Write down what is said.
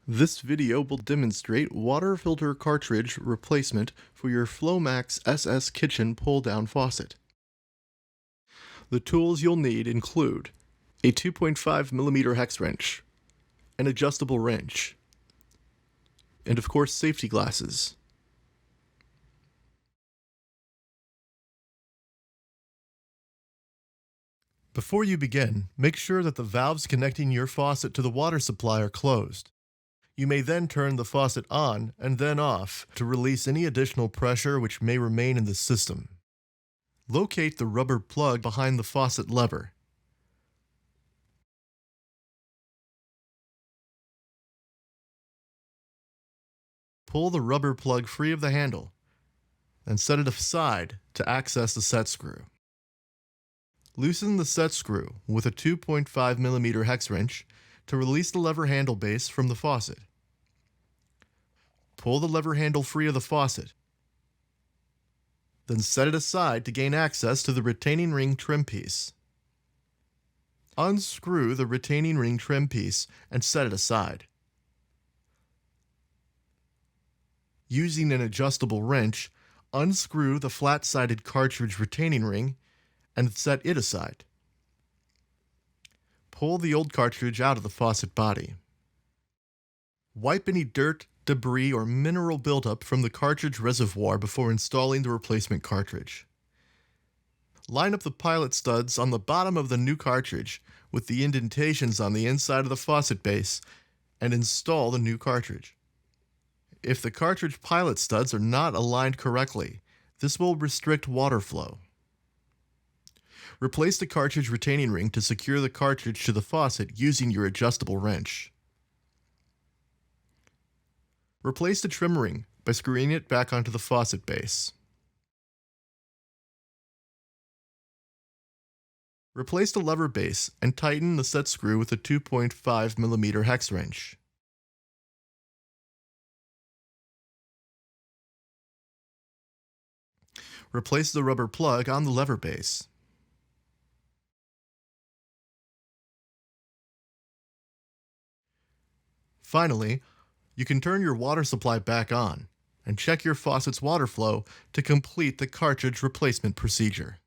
This video will demonstrate water filter cartridge replacement for your FlowMax SS Kitchen pull-down faucet. The tools you'll need include a 2.5mm hex wrench, an adjustable wrench, and of course safety glasses. Before you begin, make sure that the valves connecting your faucet to the water supply are closed. You may then turn the faucet on and then off to release any additional pressure which may remain in the system. Locate the rubber plug behind the faucet lever. Pull the rubber plug free of the handle and set it aside to access the set screw. Loosen the set screw with a 2.5mm hex wrench to release the lever handle base from the faucet. Pull the lever handle free of the faucet. Then set it aside to gain access to the retaining ring trim piece. Unscrew the retaining ring trim piece and set it aside. Using an adjustable wrench, unscrew the flat-sided cartridge retaining ring and set it aside. Pull the old cartridge out of the faucet body. Wipe any dirt, debris, or mineral buildup from the cartridge reservoir before installing the replacement cartridge. Line up the pilot studs on the bottom of the new cartridge with the indentations on the inside of the faucet base and install the new cartridge. If the cartridge pilot studs are not aligned correctly, this will restrict water flow. Replace the cartridge retaining ring to secure the cartridge to the faucet using your adjustable wrench. Replace the trim ring by screwing it back onto the faucet base. Replace the lever base and tighten the set screw with a 2.5mm hex wrench. Replace the rubber plug on the lever base. Finally, you can turn your water supply back on and check your faucet's water flow to complete the cartridge replacement procedure.